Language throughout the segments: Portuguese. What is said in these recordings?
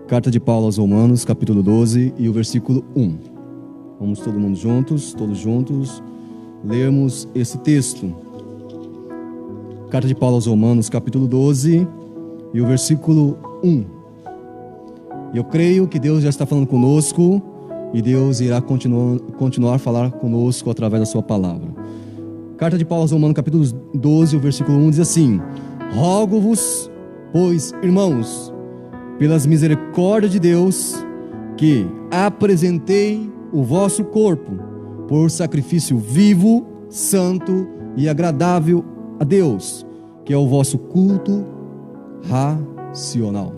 Carta de Paulo aos Romanos, capítulo 12 e o versículo 1. Vamos todos juntos, lermos esse texto. Carta de Paulo aos Romanos, capítulo 12 e o versículo 1. Eu creio que Deus já está falando conosco e Deus irá continuar a falar conosco através da sua palavra. Carta de Paulo aos Romanos, capítulo 12, o versículo 1 diz assim: Rogo-vos, pois, irmãos, pelas misericórdias de Deus, que apresentei o vosso corpo por sacrifício vivo, santo e agradável a Deus, que é o vosso culto racional.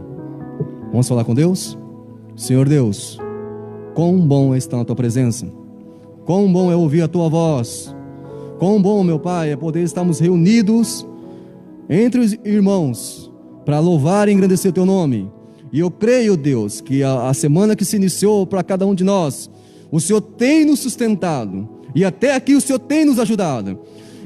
Vamos falar com Deus? Senhor Deus, quão bom é estar na tua presença, quão bom é ouvir a tua voz, quão bom, meu Pai, é poder estarmos reunidos entre os irmãos para louvar e engrandecer o teu nome. E eu creio, Deus, que a semana que se iniciou para cada um de nós, o Senhor tem nos sustentado e até aqui o Senhor tem nos ajudado.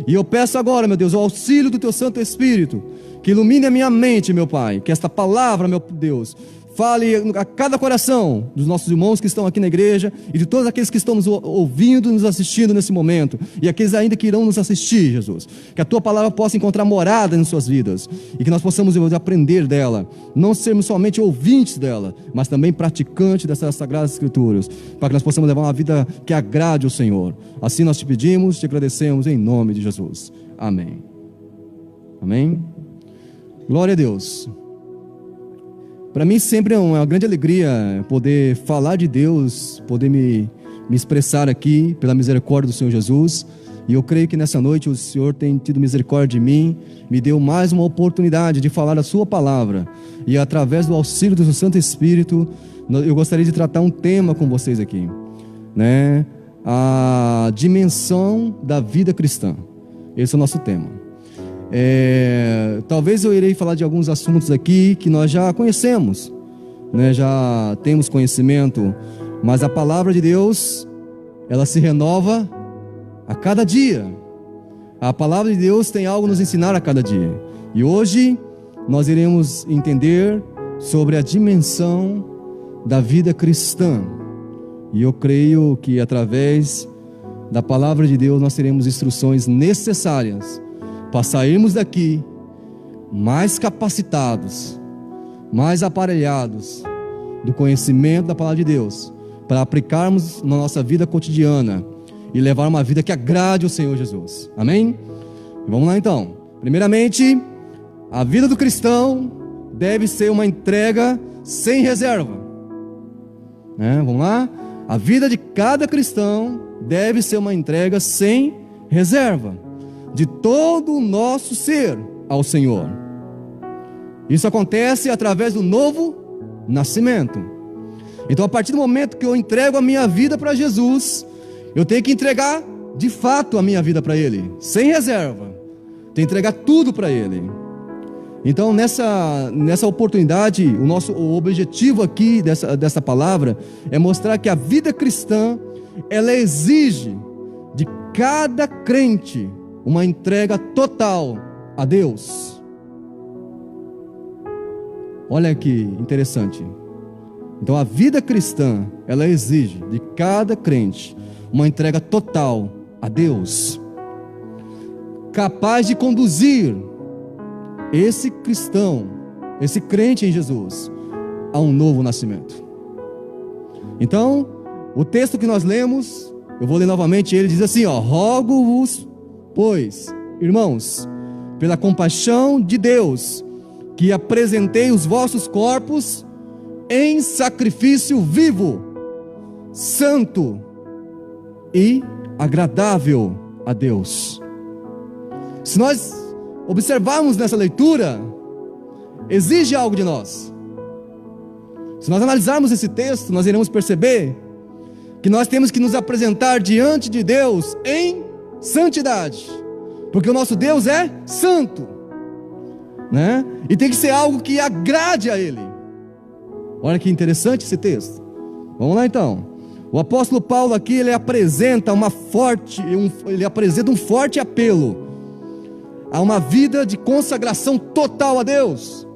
E eu peço agora, meu Deus, o auxílio do teu Santo Espírito, que ilumine a minha mente, meu Pai, que esta palavra, meu Deus, fale a cada coração dos nossos irmãos que estão aqui na igreja e de todos aqueles que estão nos ouvindo, nos assistindo nesse momento e aqueles ainda que irão nos assistir, Jesus. Que a tua palavra possa encontrar morada em suas vidas e que nós possamos aprender dela, não sermos somente ouvintes dela, mas também praticantes dessas sagradas escrituras, para que nós possamos levar uma vida que agrade ao Senhor. Assim nós te pedimos, te agradecemos em nome de Jesus. Amém. Amém. Glória a Deus. Para mim sempre é uma grande alegria poder falar de Deus, poder me expressar aqui pela misericórdia do Senhor Jesus. E eu creio que nessa noite o Senhor tem tido misericórdia de mim, me deu mais uma oportunidade de falar a sua palavra. E através do auxílio do seu Santo Espírito, eu gostaria de tratar um tema com vocês aqui, né? A dimensão da vida cristã. Esse é o nosso tema. Talvez eu irei falar de alguns assuntos aqui que nós já conhecemos, né? Já temos conhecimento, mas a palavra de Deus, ela se renova a cada dia. A palavra de Deus tem algo a nos ensinar a cada dia. E hoje nós iremos entender sobre a dimensão da vida cristã. E eu creio que através da palavra de Deus nós teremos instruções necessárias para sairmos daqui mais capacitados, mais aparelhados do conhecimento da palavra de Deus, para aplicarmos na nossa vida cotidiana e levar uma vida que agrade o Senhor Jesus. Amém? Vamos lá então. Primeiramente, a vida do cristão deve ser uma entrega sem reserva. Vamos lá? A vida de cada cristão deve ser uma entrega sem reserva, de todo o nosso ser ao Senhor. Isso acontece através do novo nascimento. Então, a partir do momento que eu entrego a minha vida para Jesus, eu tenho que entregar de fato a minha vida para Ele, sem reserva. Tenho que entregar tudo para Ele. Então, nessa oportunidade, o objetivo aqui dessa palavra é mostrar que a vida cristã, ela exige de cada crente uma entrega total a Deus. Olha que interessante. Então a vida cristã, ela exige de cada crente uma entrega total a Deus, capaz de conduzir esse cristão, esse crente em Jesus, a um novo nascimento. Então, o texto que nós lemos, eu vou ler novamente, ele diz assim, rogo-vos, pois, irmãos, pela compaixão de Deus, que apresentei os vossos corpos em sacrifício vivo, santo e agradável a Deus. Se nós observarmos nessa leitura, exige algo de nós. Se nós analisarmos esse texto, nós iremos perceber que nós temos que nos apresentar diante de Deus em santidade, porque o nosso Deus é santo, né? E tem que ser algo que agrade a Ele. Olha que interessante esse texto. Vamos lá então. O apóstolo Paulo aqui, ele apresenta um forte apelo a uma vida de consagração total a Deus.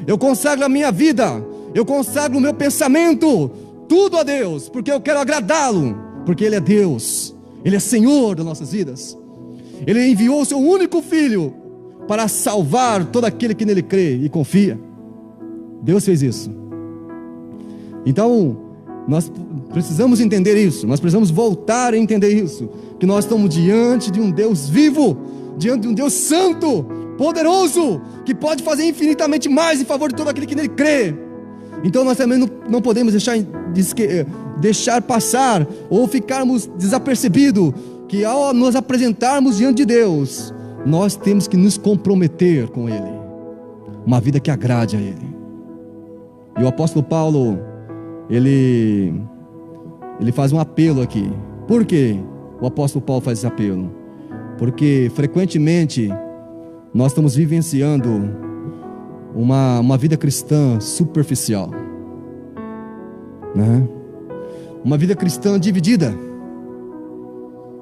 Eu consagro a minha vida, Eu consagro o meu pensamento, tudo a Deus, porque eu quero agradá-lo, porque Ele é Deus, Ele é Senhor das nossas vidas. Ele enviou o seu único Filho para salvar todo aquele que nele crê e confia. Deus fez isso. Então, nós precisamos entender isso, nós precisamos voltar a entender isso, que nós estamos diante de um Deus vivo, diante de um Deus santo, poderoso, que pode fazer infinitamente mais em favor de todo aquele que nele crê. Então nós também não podemos deixar passar ou ficarmos desapercebidos, que ao nos apresentarmos diante de Deus, nós temos que nos comprometer com Ele, uma vida que agrade a Ele. E o apóstolo Paulo, ele faz um apelo aqui. Por quê o apóstolo Paulo faz esse apelo? Porque frequentemente nós estamos vivenciando uma vida cristã superficial, né? Uma vida cristã dividida.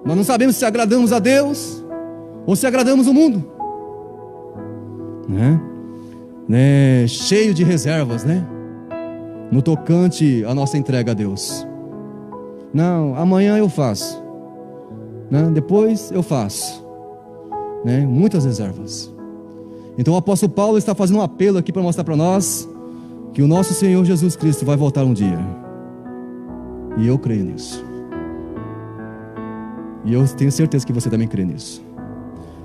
Nós não sabemos se agradamos a Deus ou se agradamos o mundo, né? Cheio de reservas, né? No tocante à nossa entrega a Deus. Não, amanhã eu faço, né? Depois eu faço, né? Muitas reservas. Então o apóstolo Paulo está fazendo um apelo aqui para mostrar para nós que o nosso Senhor Jesus Cristo vai voltar um dia, e eu creio nisso, e eu tenho certeza que você também crê nisso.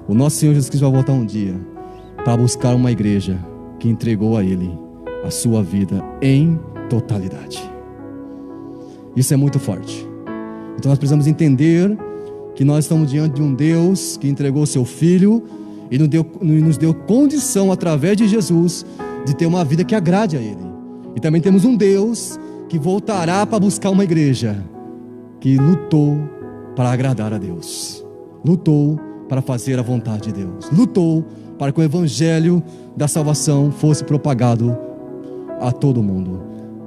O nosso Senhor Jesus Cristo vai voltar um dia para buscar uma igreja que entregou a Ele a sua vida em totalidade. Isso é muito forte. Então nós precisamos entender que nós estamos diante de um Deus que entregou o seu Filho e nos deu condição, através de Jesus, de ter uma vida que agrade a Ele. E também temos um Deus que voltará para buscar uma igreja que lutou para agradar a Deus, lutou para fazer a vontade de Deus, lutou para que o evangelho da salvação fosse propagado a todo mundo.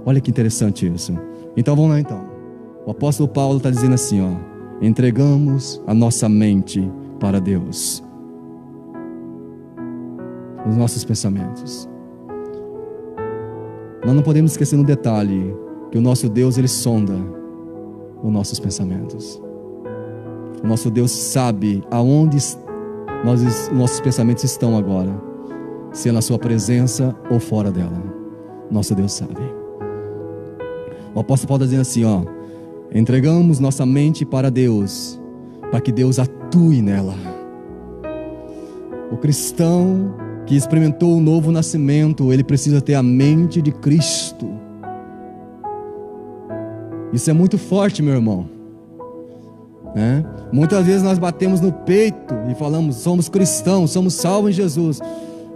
Olha que interessante isso. Então vamos lá então. O apóstolo Paulo está dizendo assim, entregamos a nossa mente para Deus, os nossos pensamentos. Nós não podemos esquecer um detalhe, que o nosso Deus, Ele sonda os nossos pensamentos. O nosso Deus sabe aonde nossos pensamentos estão agora, se é na sua presença ou fora dela. Nosso Deus sabe. O apóstolo Paulo está dizendo assim, entregamos nossa mente para Deus, para que Deus atue nela. O cristão que experimentou o novo nascimento, ele precisa ter a mente de Cristo. Isso é muito forte, meu irmão, né? Muitas vezes nós batemos no peito e falamos, somos cristãos, somos salvos em Jesus,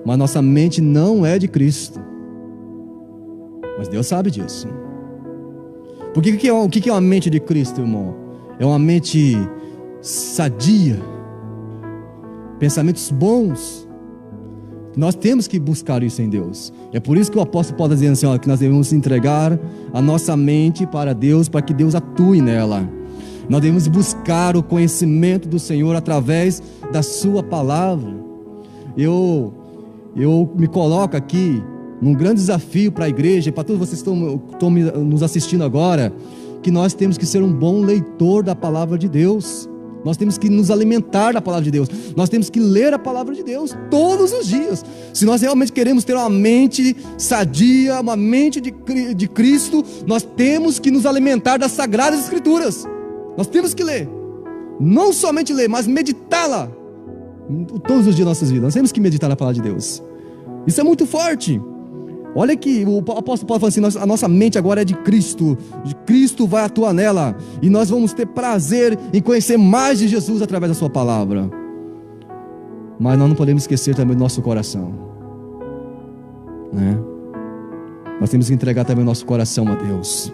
mas nossa mente não é de Cristo. Mas Deus sabe disso. Porque o que é uma mente de Cristo, irmão? É uma mente sadia, pensamentos bons. Nós temos que buscar isso em Deus. É por isso que o apóstolo Paulo está dizendo assim, que nós devemos entregar a nossa mente para Deus, para que Deus atue nela. Nós devemos buscar o conhecimento do Senhor através da sua palavra. Eu me coloco aqui num grande desafio para a igreja, e para todos vocês que estão nos assistindo agora, que nós temos que ser um bom leitor da palavra de Deus. Nós temos que nos alimentar da palavra de Deus. Nós temos que ler a palavra de Deus todos os dias. Se nós realmente queremos ter uma mente sadia, uma mente de Cristo, nós temos que nos alimentar das Sagradas Escrituras. Nós temos que ler. Não somente ler, mas meditá-la todos os dias das nossas vidas. Nós temos que meditar na palavra de Deus. Isso é muito forte. Olha que o apóstolo Paulo fala assim, a nossa mente agora é de Cristo. Cristo vai atuar nela. E nós vamos ter prazer em conhecer mais de Jesus através da sua palavra. Mas nós não podemos esquecer também do nosso coração, né? Nós temos que entregar também o nosso coração a Deus.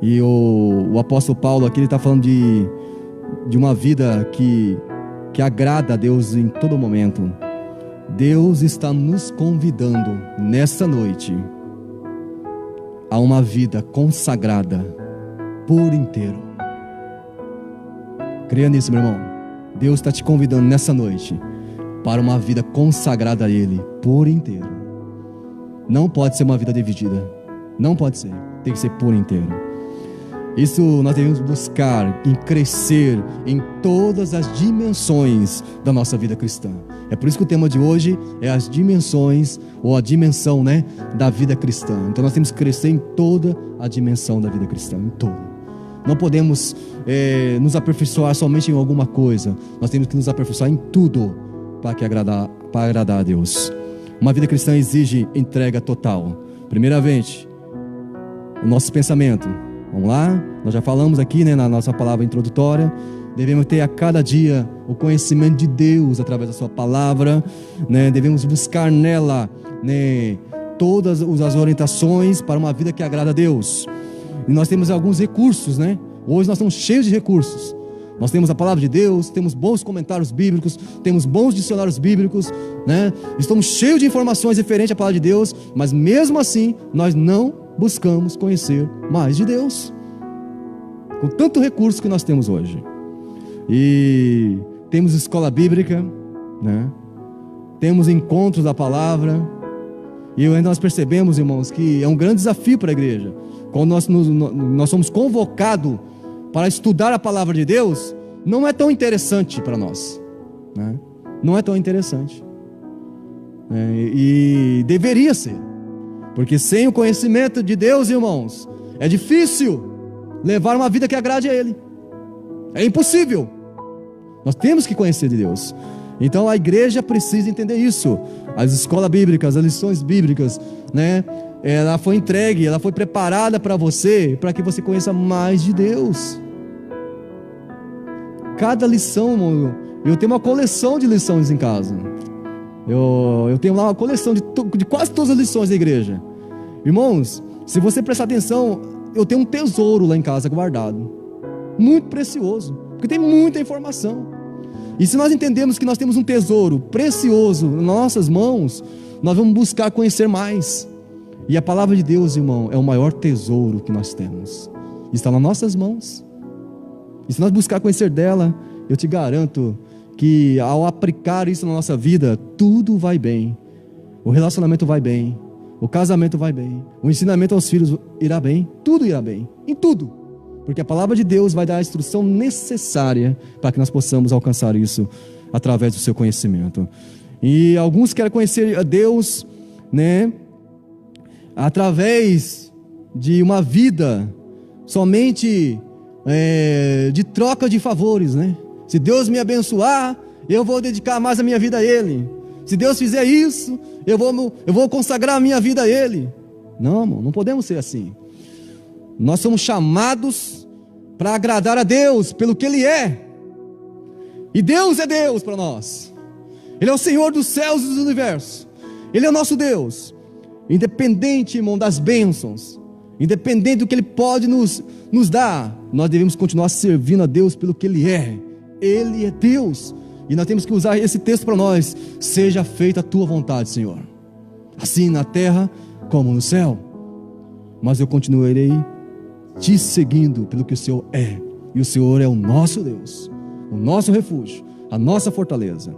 E o apóstolo Paulo aqui, ele está falando de uma vida que agrada a Deus em todo momento. Deus está nos convidando nessa noite a uma vida consagrada por inteiro. Creia nisso, meu irmão. Deus está te convidando nessa noite para uma vida consagrada a Ele por inteiro. Não pode ser uma vida dividida. Não pode ser. Tem que ser por inteiro. Isso nós devemos buscar em crescer em todas as dimensões da nossa vida cristã. É por isso que o tema de hoje é as dimensões, ou a dimensão, né, da vida cristã. Então nós temos que crescer em toda a dimensão da vida cristã, em toda. Não podemos nos aperfeiçoar somente em alguma coisa. Nós temos que nos aperfeiçoar em tudo para agradar a Deus. Uma vida cristã exige entrega total. Primeiramente, o nosso pensamento. Vamos lá? Nós já falamos aqui, né, na nossa palavra introdutória. Devemos ter a cada dia o conhecimento de Deus através da sua palavra, né? Devemos buscar nela, né, todas as orientações para uma vida que agrada a Deus. E nós temos alguns recursos, né? Hoje nós estamos cheios de recursos. Nós temos a palavra de Deus, temos bons comentários bíblicos, temos bons dicionários bíblicos, né? Estamos cheios de informações referentes à palavra de Deus, mas mesmo assim nós não buscamos conhecer mais de Deus, com tanto recurso que nós temos hoje. E temos escola bíblica, né? Temos encontros da palavra, e ainda nós percebemos, irmãos, que é um grande desafio para a igreja. Quando nós somos convocados para estudar a palavra de Deus, não é tão interessante para nós, né? Não é tão interessante, e deveria ser, porque sem o conhecimento de Deus, irmãos, é difícil levar uma vida que agrade a Ele. É impossível. Nós temos que conhecer de Deus. Então a igreja precisa entender isso. As escolas bíblicas, as lições bíblicas, né? Ela foi entregue, ela foi preparada para você, para que você conheça mais de Deus. Cada lição, irmão, eu tenho uma coleção de lições em casa. Eu tenho lá uma coleção de quase todas as lições da igreja. Irmãos, se você prestar atenção, eu tenho um tesouro lá em casa guardado, muito precioso, porque tem muita informação. E se nós entendemos que nós temos um tesouro precioso nas nossas mãos, nós vamos buscar conhecer mais. E a palavra de Deus, irmão, é o maior tesouro que nós temos. Está nas nossas mãos. E se nós buscar conhecer dela, eu te garanto que ao aplicar isso na nossa vida, tudo vai bem. O relacionamento vai bem, o casamento vai bem, o ensinamento aos filhos irá bem, tudo irá bem, em tudo. Porque a palavra de Deus vai dar a instrução necessária para que nós possamos alcançar isso através do seu conhecimento. E alguns querem conhecer a Deus, né, através de uma vida somente de troca de favores, né? Se Deus me abençoar, eu vou dedicar mais a minha vida a Ele. Se Deus fizer isso, eu vou consagrar a minha vida a Ele. Não, irmão, não podemos ser assim. Nós somos chamados para agradar a Deus pelo que Ele é. E Deus é Deus para nós. Ele é o Senhor dos céus e do universo. Ele é o nosso Deus. Independente, irmão, das bênçãos, independente do que Ele pode nos dar, nós devemos continuar servindo a Deus pelo que Ele é. Ele é Deus. E nós temos que usar esse texto para nós. Seja feita a tua vontade, Senhor, assim na terra como no céu. Mas eu continuarei te seguindo pelo que o Senhor é. E o Senhor é o nosso Deus, o nosso refúgio, a nossa fortaleza.